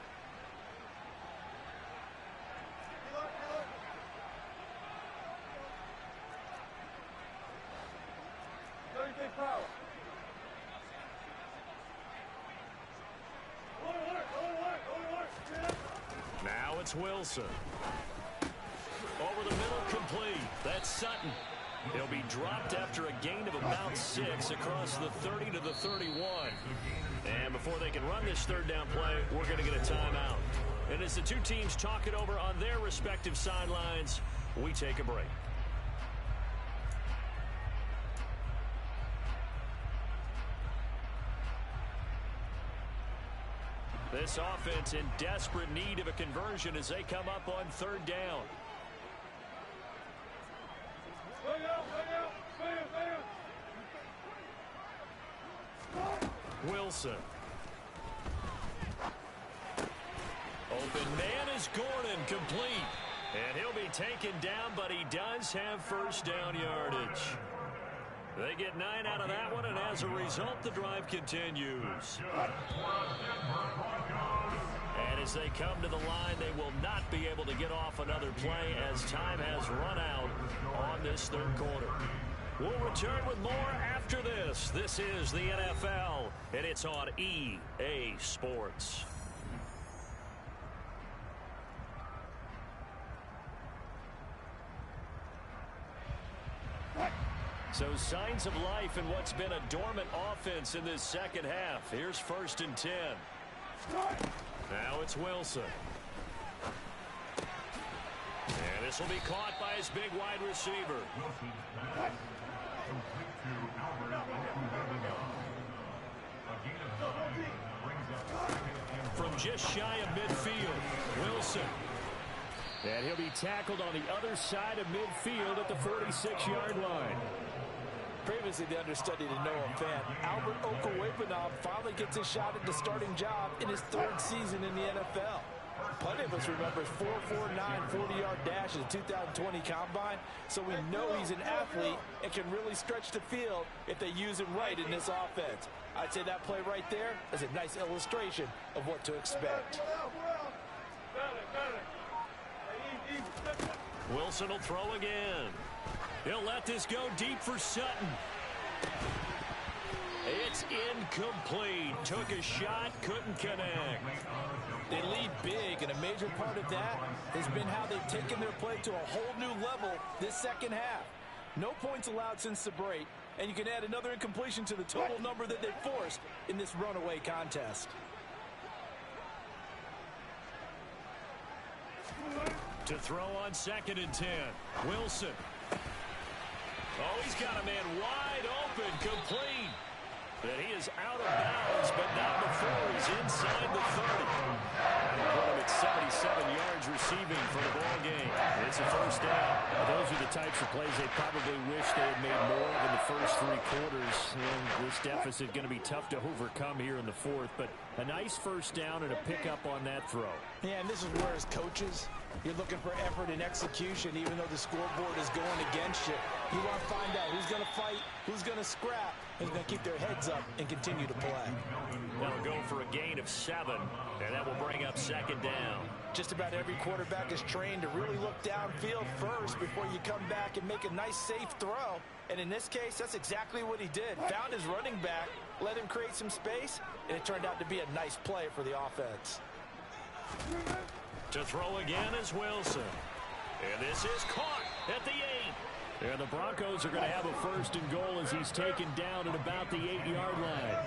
Now it's Wilson. Over the middle, complete. That's Sutton. He'll be dropped after a gain of about 6 across the 30 to the 31. And before they can run this third down play, we're going to get a timeout. And as the two teams talk it over on their respective sidelines, we take a break. This offense in desperate need of a conversion as they come up on third down. Wilson. Open man is Gordon, complete. And he'll be taken down, but he does have first down yardage. They get 9 out of that one, and as a result, the drive continues. And as they come to the line, they will not be able to get off another play as time has run out on this third quarter. We'll return with more after this. This is the NFL, and it's on EA Sports. So signs of life in what's been a dormant offense in this second half. Here's 1st and 10. Now it's Wilson. And this will be caught by his big wide receiver. From just shy of midfield, Wilson. And he'll be tackled on the other side of midfield at the 46-yard line. Previously the understudy to Noah Fant, Albert Okwuegbunam finally gets a shot at the starting job in his 3rd season in the NFL. Plenty of us remember his 4.49 40-yard dash in the 2020 Combine, so we know he's an athlete and can really stretch the field if they use him right in this offense. I'd say that play right there is a nice illustration of what to expect. Wilson will throw again. He'll let this go deep for Sutton. It's incomplete. Took a shot, couldn't connect. They lead big, and a major part of that has been how they've taken their play to a whole new level this second half. No points allowed since the break, and you can add another incompletion to the total number that they forced in this runaway contest. To throw on 2nd and 10. Wilson. Oh, he's got a man wide open, complete. But he is out of bounds, but not before he's inside the 30. That'll put him at 77 yards receiving for the ball game. It's a first down. Those are the types of plays they probably wish they had made more of in the first 3 quarters. And this deficit going to be tough to overcome here in the 4th, but a nice first down and a pickup on that throw. Yeah, and this is where as coaches, you're looking for effort and execution, even though the scoreboard is going against you. You want to find out who's going to fight, who's going to scrap, who's going to keep their heads up and continue to play. That'll go for a gain of 7, and that will bring up 2nd down. Just about every quarterback is trained to really look downfield first before you come back and make a nice, safe throw. And in this case, that's exactly what he did. Found his running back, let him create some space, and it turned out to be a nice play for the offense. To throw again is Wilson. And this is caught at the 8. And the Broncos are going to have a 1st and goal as he's taken down at about the 8-yard line.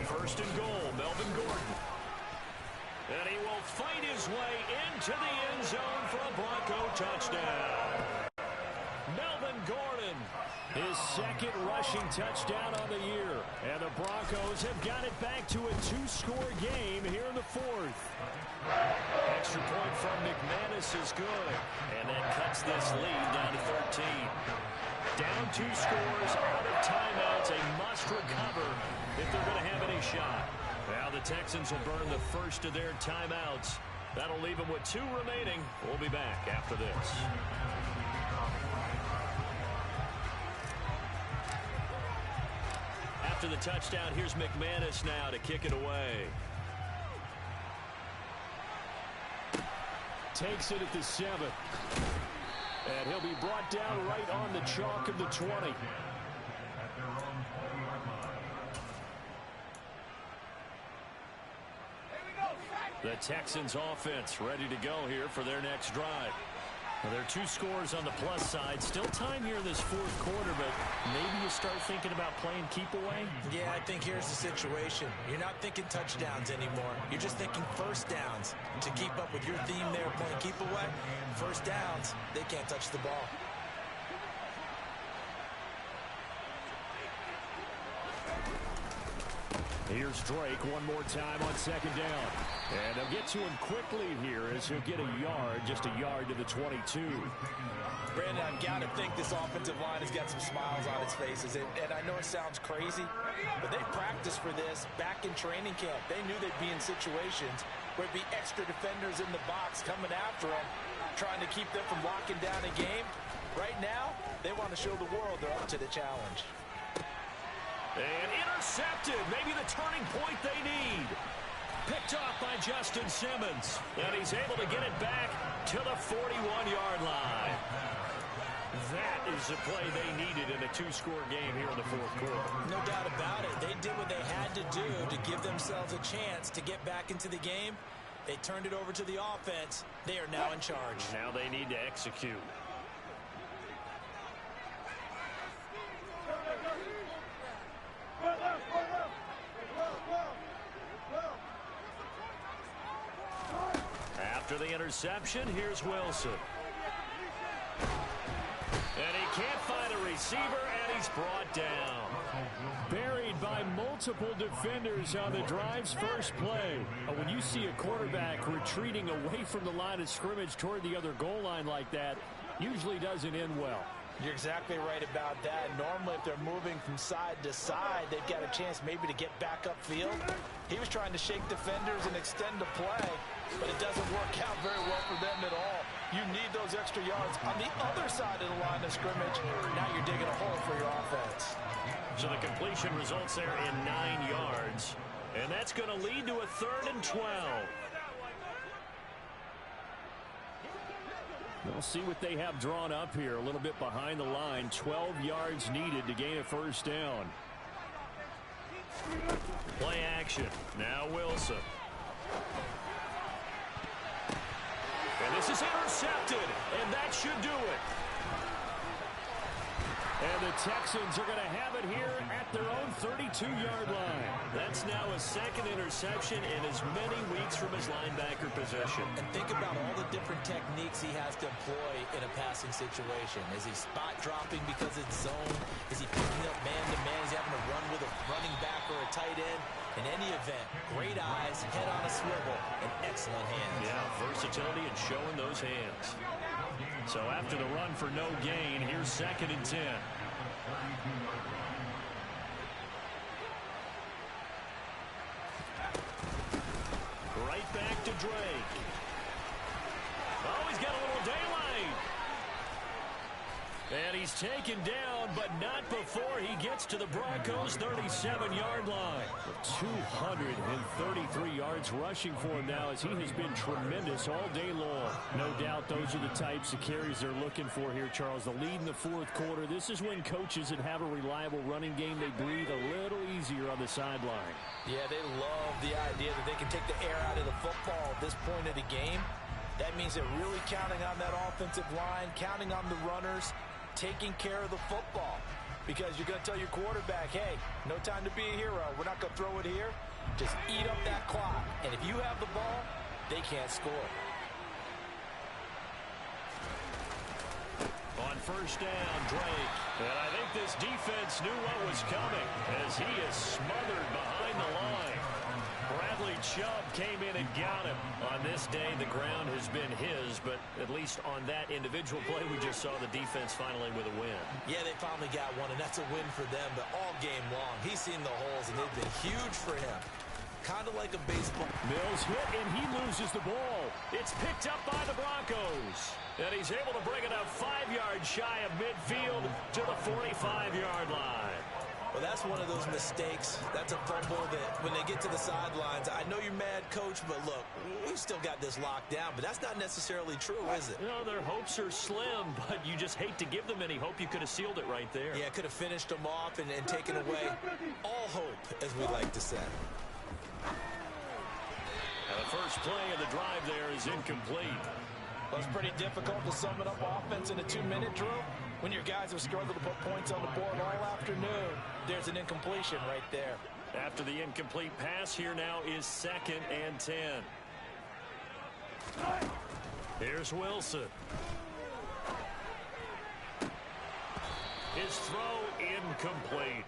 First and goal, Melvin Gordon. And he will fight his way into the end zone for a Bronco touchdown. Melvin Gordon, his 2nd rushing touchdown on the year. And the Broncos have got it back to a 2-score game here in the 4th. Extra point from McManus is good. And that cuts this lead down to 13. Down 2 scores, out of timeouts, a must recover if they're going to have any shot. Now the Texans will burn the first of their timeouts. That'll leave them with 2 remaining. We'll be back after this. After the touchdown, here's McManus now to kick it away. Takes it at the 7. And he'll be brought down right on the chalk of the 20. The Texans offense ready to go here for their next drive. Well, there are 2 scores on the plus side. Still time here in this 4th quarter, but maybe you start thinking about playing keep away? Yeah, I think here's the situation. You're not thinking touchdowns anymore. You're just thinking first downs. To keep up with your theme there, playing keep away, first downs, they can't touch the ball. Here's Drake one more time on second down. And they'll get to him quickly here as he'll get a yard, just a yard to the 22. Brandon, I've got to think this offensive line has got some smiles on its faces. And I know it sounds crazy, but they practiced for this back in training camp. They knew they'd be in situations where it'd be extra defenders in the box coming after them, trying to keep them from locking down a game. Right now, they want to show the world they're up to the challenge. And intercepted, maybe the turning point they need. Picked off by Justin Simmons. And he's able to get it back to the 41-yard line. That is the play they needed in a two-score game here in the fourth quarter. No doubt about it. They did what they had to do to give themselves a chance to get back into the game. They turned it over to the offense. They are now in charge. Now they need to execute. After the interception, here's Wilson. And he can't find a receiver, and he's brought down. Buried by multiple defenders on the drive's first play. When you see a quarterback retreating away from the line of scrimmage toward the other goal line like that, usually doesn't end well. You're exactly right about that. Normally, if they're moving from side to side, they've got a chance maybe to get back upfield. He was trying to shake defenders and extend the play, but it doesn't work out very well for them at all. You need those extra yards on the other side of the line of scrimmage. Now you're digging a hole for your offense. So the completion results there in 9 yards, and that's going to lead to a 3rd and 12. We'll see what they have drawn up here a little bit behind the line. 12 yards needed to gain a first down. Play action. Now Wilson. And this is intercepted, and that should do it. And the Texans are going to have it here at their own 32-yard line. That's now a 2nd interception in as many weeks from his linebacker position. And think about all the different techniques he has to employ in a passing situation. Is he spot dropping because it's zone? Is he picking up man-to-man? Is he having to run with a running back or a tight end? In any event, great eyes, head on a swivel, and excellent hands. Yeah, versatility and showing those hands. So after the run for no gain, here's 2nd and 10. Right back to Drake. Oh, he's got a little daylight. And he's taken down, but not before he gets to the Broncos' 37-yard line. 233 yards rushing for him now as he has been tremendous all day long. No doubt those are the types of carries they're looking for here, Charles. The lead in the fourth quarter. This is when coaches that have a reliable running game, they breathe a little easier on the sideline. Yeah, they love the idea that they can take the air out of the football at this point of the game. That means they're really counting on that offensive line, counting on the runners, taking care of the football, because you're going to tell your quarterback, hey, no time to be a hero. We're not going to throw it here. Just eat up that clock. And if you have the ball, they can't score. On first down, Drake. And I think this defense knew what was coming as he is smothered behind the line. Bradley Chubb came in and got him. On this day, the ground has been his, but at least on that individual play, we just saw the defense finally with a win. Yeah, they finally got one, and that's a win for them, but all game long, he's seen the holes, and they've been huge for him. Kind of like a baseball. Mills hit, and he loses the ball. It's picked up by the Broncos. And he's able to bring it up 5 yards shy of midfield to the 45-yard line. Well, that's one of those mistakes. That's a fumble that when they get to the sidelines, I know you're mad, Coach, but look, we've still got this locked down, but that's not necessarily true, is it? No, their hopes are slim, but you just hate to give them any hope. You could have sealed it right there. Yeah, could have finished them off and taken away all hope, as we like to say. And the first play of the drive there is incomplete. Well, it's pretty difficult to sum it up offense in a 2-minute drill when your guys have struggled to put points on the board all afternoon. There's an incompletion right there. After the incomplete pass, here now is 2nd and 10. Here's Wilson. His throw incomplete.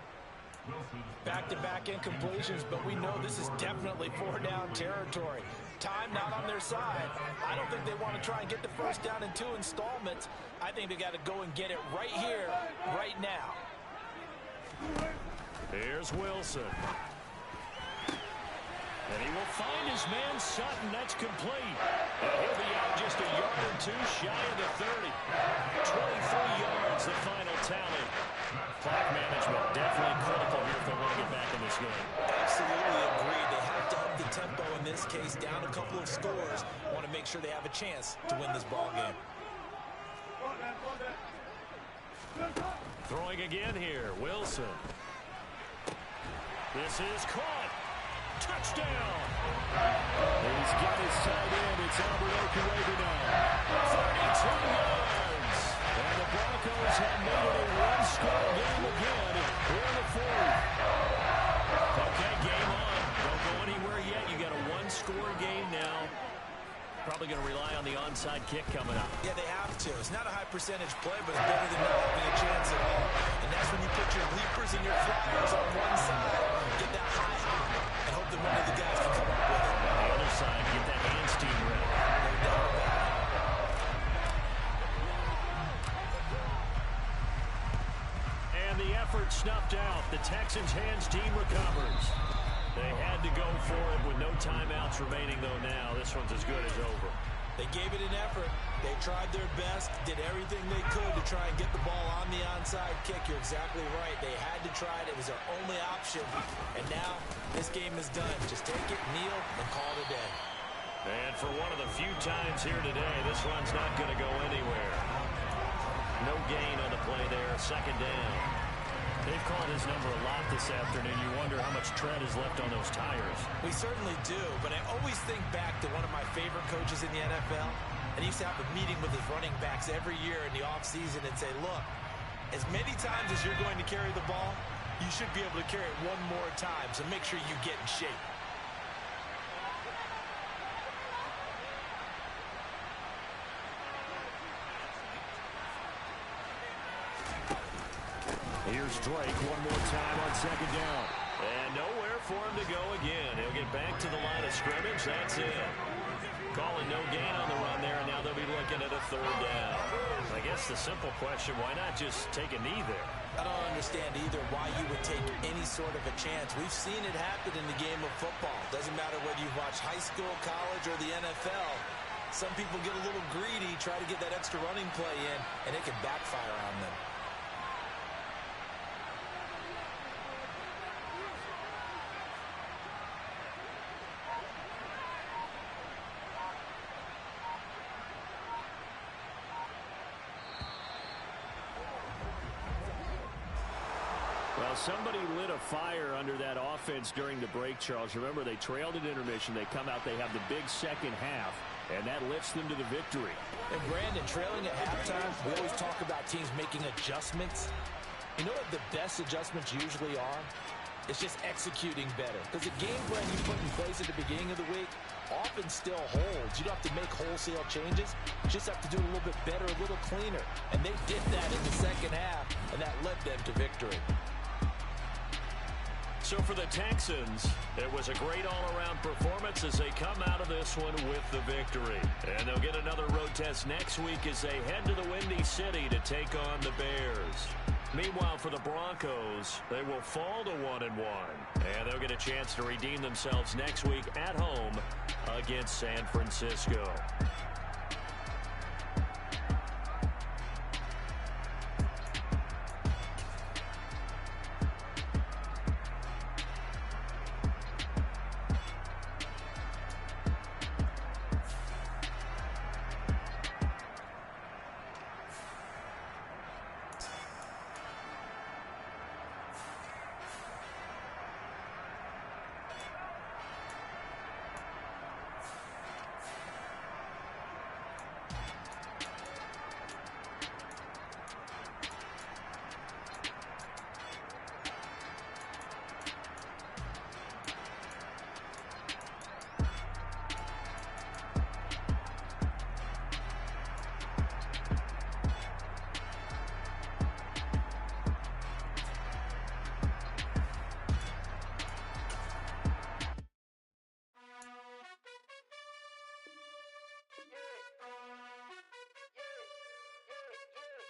Back-to-back incompletions, but we know this is definitely 4-down territory. Time not on their side. I don't think they want to try and get the first down in 2 installments. I think they got to go and get it right here, right now. Here's Wilson. And he will find his man Sutton. That's complete. And he'll be out just a yard or 2 shy of the 30. 23 yards, the final tally. Clock management definitely critical here if they want to get back in this game. Absolutely agreed. They have to up the tempo in this case, down a couple of scores. Want to make sure they have a chance to win this ball game. Throwing again here, Wilson. This is caught. Touchdown! He's got his tight end. It's Albert Okwuegbunam now. 32 yards. And the Broncos have made it a one-score game again here in the 4th. Okay, game on. Don't go anywhere yet. You got a one-score game now. Probably going to rely on the onside kick coming up. Yeah, they have to. It's not a high percentage play, but it's better than not having a chance at all. And that's when you put your leapers and your flyers on one side, get that high, and hope that one of the guys can come up with it. On the other side, get that hands team ready. No doubt about it. And the effort snuffed out. The Texans' hands team recovers. They had to go for it with no timeouts remaining, though, now. This one's as good as over. They gave it an effort. They tried their best, did everything they could to try and get the ball on the onside kick. You're exactly right. They had to try it. It was their only option. And now this game is done. Just take it, kneel, and call it a day. And for one of the few times here today, this run's not going to go anywhere. No gain on the play there. Second down. They've called his number a lot this afternoon. You wonder how much tread is left on those tires. We certainly do, but I always think back to one of my favorite coaches in the NFL. And he used to have a meeting with his running backs every year in the offseason and say, look, as many times as you're going to carry the ball, you should be able to carry it one more time, so make sure you get in shape. Here's Drake one more time on second down. And nowhere for him to go again. He'll get back to the line of scrimmage. That's it. Calling no gain on the run there, and now they'll be looking at a 3rd down. I guess the simple question, why not just take a knee there? I don't understand either why you would take any sort of a chance. We've seen it happen in the game of football. Doesn't matter whether you watch high school, college, or the NFL. Some people get a little greedy, try to get that extra running play in, and it can backfire on them. Well, somebody lit a fire under that offense during the break, Charles. Remember, they trailed at intermission. They come out, they have the big second half, and that lifts them to the victory. And Brandon, trailing at halftime, we always talk about teams making adjustments. You know what the best adjustments usually are? It's just executing better. Because the game plan you put in place at the beginning of the week often still holds. You don't have to make wholesale changes. You just have to do it a little bit better, a little cleaner. And they did that in the second half, and that led them to victory. So for the Texans, it was a great all-around performance as they come out of this one with the victory. And they'll get another road test next week as they head to the Windy City to take on the Bears. Meanwhile, for the Broncos, they will fall to 1-1. And they'll get a chance to redeem themselves next week at home against San Francisco.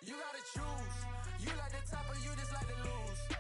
You gotta choose. You like the top or you just like to lose.